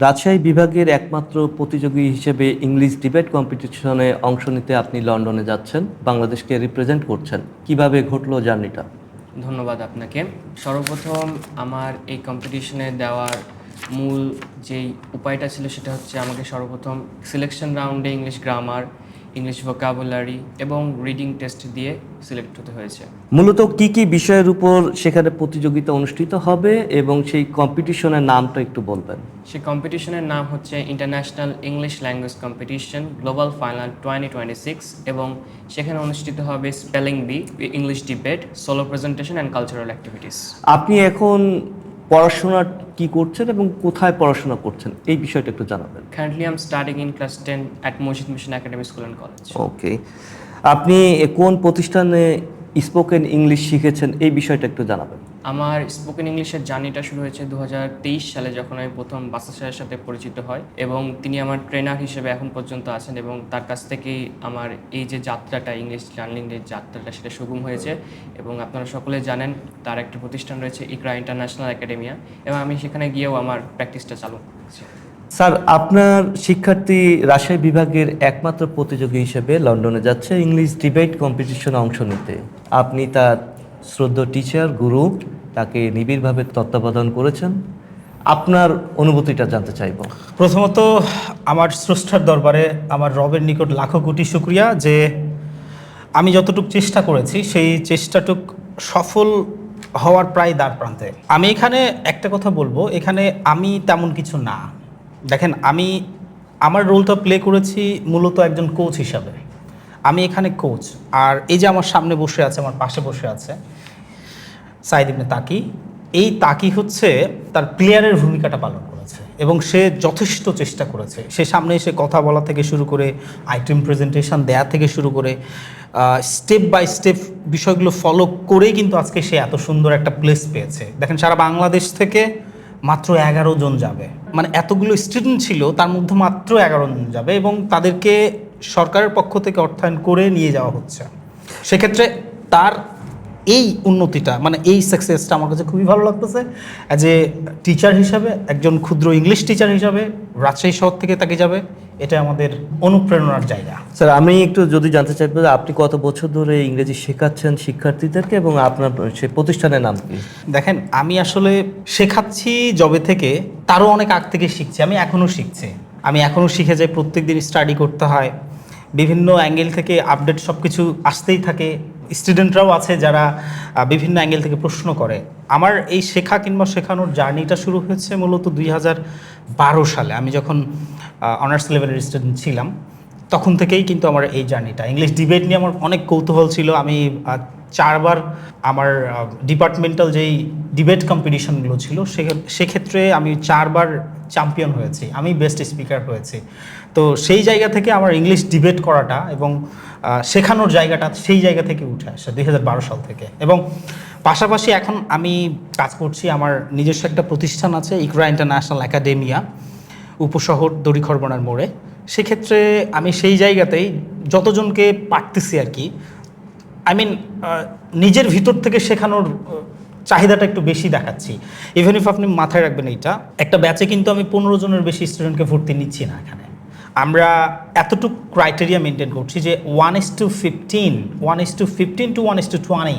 রাজশাহী বিভাগের একমাত্র প্রতিযোগী হিসেবে ইংলিশ ডিবেট কম্পিটিশনে অংশ নিতে আপনি লন্ডনে যাচ্ছেন, বাংলাদেশকে রিপ্রেজেন্ট করছেন। কিভাবে ঘটলো জার্নিটা? ধন্যবাদ আপনাকে। সর্বপ্রথম আমার এই কম্পিটিশনে দেওয়ার মূল যেই উপায়টা ছিল সেটা হচ্ছে আমাকে সর্বপ্রথম সিলেকশন রাউন্ডে ইংলিশ গ্রামার, ইংলিশ ভোকাবুলারি এবং রিডিং টেস্ট দিয়ে সিলেক্ট হতে হয়েছে। মূলত কি কি বিষয়ের উপর সেখানে প্রতিযোগিতা অনুষ্ঠিত হবে এবং সেই কম্পিটিশনের নামটা একটু বলবেন? সেই কম্পিটিশনের নাম হচ্ছে international English language competition global final 2026 এবং সেখানে অনুষ্ঠিত হবে spelling bee, English debate, solo presentation and cultural activities. আপনি এখন পড়াশোনা কি করছেন এবং কোথায় পড়াশোনা করছেন এই বিষয়টা একটু জানাবেন। Currently, I'm studying in class 10 at Mojid Mission Academy School and College. ওকে, আপনি কোন প্রতিষ্ঠানে স্পোকেন ইংলিশ শিখেছেন এই বিষয়টা একটু জানাবেন। আমার স্পোকেন ইংলিশের জার্নিটা শুরু হয়েছে 2023 সালে, যখন আমি প্রথম বাসা স্যারের সাথে পরিচিত হই এবং তিনি আমার ট্রেনার হিসেবে এখন পর্যন্ত আছেন এবং তার কাছ থেকেই আমার এই যে যাত্রাটা, ইংলিশ লার্নিংয়ের যাত্রাটা, সেটা সুগম হয়েছে। এবং আপনারা সকলে জানেন তার একটা প্রতিষ্ঠান রয়েছে ইকরা ইন্টারন্যাশনাল একাডেমিয়া, এবং আমি সেখানে গিয়েও আমার প্র্যাকটিসটা চালু করছি। স্যার, আপনার শিক্ষার্থী রাজশাহী বিভাগের একমাত্র প্রতিযোগী হিসেবে লন্ডনে যাচ্ছে ইংলিশ ডিবেট কম্পিটিশনে অংশ নিতে। আপনি তার শ্রদ্ধেয় টিচার, গুরু, তাকে নিবিড়ভাবে তত্ত্বাবধান করেছেন। আপনার অনুভূতিটা জানতে চাইব। প্রথমত আমার স্রষ্টার দরবারে আমার রবের নিকট লাখো কোটি শুকরিয়া যে আমি যতটুকু চেষ্টা করেছি সেই চেষ্টাটুক সফল হওয়ার প্রায় দ্বার প্রান্তে। আমি এখানে একটা কথা বলবো, এখানে আমি তেমন কিছু না। দেখেন, আমি আমার রোলটা প্লে করেছি মূলত একজন কোচ হিসাবে। আমি এখানে কোচ, আর এই যে আমার সামনে বসে আছে, আমার পাশে বসে আছে সাইদ ইবনে তাকি, এই তাকি হচ্ছে তার প্লেয়ারের ভূমিকাটা পালন করেছে এবং সে যথেষ্ট চেষ্টা করেছে। সে সামনে এসে কথা বলা থেকে শুরু করে আইটেম প্রেজেন্টেশন দেয়া থেকে শুরু করে স্টেপ বাই স্টেপ বিষয়গুলো ফলো করেই কিন্তু আজকে সে এত সুন্দর একটা প্লেস পেয়েছে। দেখেন, সারা বাংলাদেশ থেকে মাত্র 11 জন যাবে, মানে এতগুলো স্টুডেন্ট ছিল তার মধ্যে মাত্র 11 জন যাবে এবং তাদেরকে সরকারের পক্ষ থেকে অর্থায়ন করে নিয়ে যাওয়া হচ্ছে। সেক্ষেত্রে তার এই উন্নতিটা, মানে এই সাকসেসটা আমার কাছে খুবই ভালো লাগতেছে। অ্যাজ এ টিচার হিসাবে, একজন ক্ষুদ্র ইংলিশ টিচার হিসাবে রাজশাহী শহর থেকে তাকে যাবে, এটা আমাদের অনুপ্রেরণার জায়গা। স্যার, আমি একটু যদি জানতে চাইবো যে আপনি কত বছর ধরে ইংরেজি শেখাচ্ছেন শিক্ষার্থীদেরকে এবং আপনার সেই প্রতিষ্ঠানের নাম কি? দেখেন, আমি আসলে শেখাচ্ছি জবে থেকে, তারও অনেক আগ থেকে শিখছি। আমি এখনও শিখছি, আমি এখনও শিখে যাই। প্রত্যেক দিন স্টাডি করতে হয়, বিভিন্ন অ্যাঙ্গেল থেকে আপডেট সব কিছু আসতেই থাকে। স্টুডেন্টরাও আছে যারা বিভিন্ন অ্যাঙ্গেল থেকে প্রশ্ন করে। আমার এই শেখা কিংবা শেখানোর জার্নিটা শুরু হয়েছে মূলত 2012 সালে। আমি যখন অনার্স লেভেলের স্টুডেন্ট ছিলাম তখন থেকেই কিন্তু আমার এই জার্নিটা। ইংলিশ ডিবেট নিয়ে আমার অনেক কৌতূহল ছিল। আমি 4বার আমার ডিপার্টমেন্টাল যেই ডিবেট কম্পিটিশনগুলো ছিল সেক্ষেত্রে আমি 4বার চ্যাম্পিয়ন হয়েছি, আমি বেস্ট স্পিকার হয়েছি। তো সেই জায়গা থেকে আমার ইংলিশ ডিবেট করাটা এবং শেখানোর জায়গাটা সেই জায়গা থেকে উঠে আসে 2012 সাল থেকে। এবং পাশাপাশি এখন আমি কাজ করছি, আমার নিজস্ব একটা প্রতিষ্ঠান আছে ইকরা ইন্টারন্যাশনাল একাডেমিয়া, উপশহর দড়িখরবনার মোড়ে। সেক্ষেত্রে আমি সেই জায়গাতেই যতজনকে পারতেছি আর কি, নিজের ভিতর থেকে শেখানোর চাহিদাটা একটু বেশি দেখাচ্ছি। ইভেন ইফ আপনি মাথায় রাখবেন, এইটা একটা ব্যাচে কিন্তু আমি 15 জনের বেশি স্টুডেন্টকে ভর্তি নিচ্ছি না। এখানে আমরা এতটুকু ক্রাইটেরিয়া মেনটেন করছি যে 1:15 1:15 to 1:20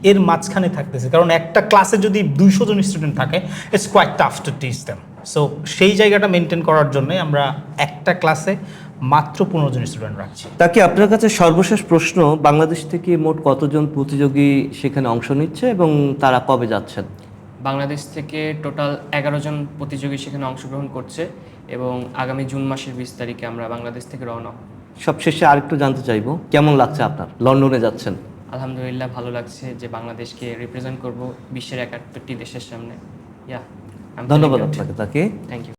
এর মাঝখানে থাকতেছে, কারণ একটা ক্লাসে যদি 200 জন স্টুডেন্ট থাকে, it's quite tough to teach them. So সেই জায়গাটা মেনটেন করার জন্যই আমরা একটা ক্লাসে মাত্র 15 জন স্টুডেন্ট রাখছি। তাকে আপনার কাছে সর্বশেষ প্রশ্ন, বাংলাদেশ থেকে মোট কতজন প্রতিযোগী সেখানে অংশ নিচ্ছে এবং তারা কবে যাচ্ছেন? বাংলাদেশ থেকে টোটাল 11 জন প্রতিযোগী সেখানে অংশগ্রহণ করছে এবং আগামী জুন মাসের 20 তারিখে আমরা বাংলাদেশ থেকে রওনা হব। সবশেষে আরেকটু জানতে চাইবো, কেমন লাগছে আপনার লন্ডনে যাচ্ছেন? আলহামদুলিল্লাহ, ভালো লাগছে যে বাংলাদেশকে রিপ্রেজেন্ট করব বিশ্বের 71টি দেশের সামনে। ধন্যবাদ আপনাকে। Thank you.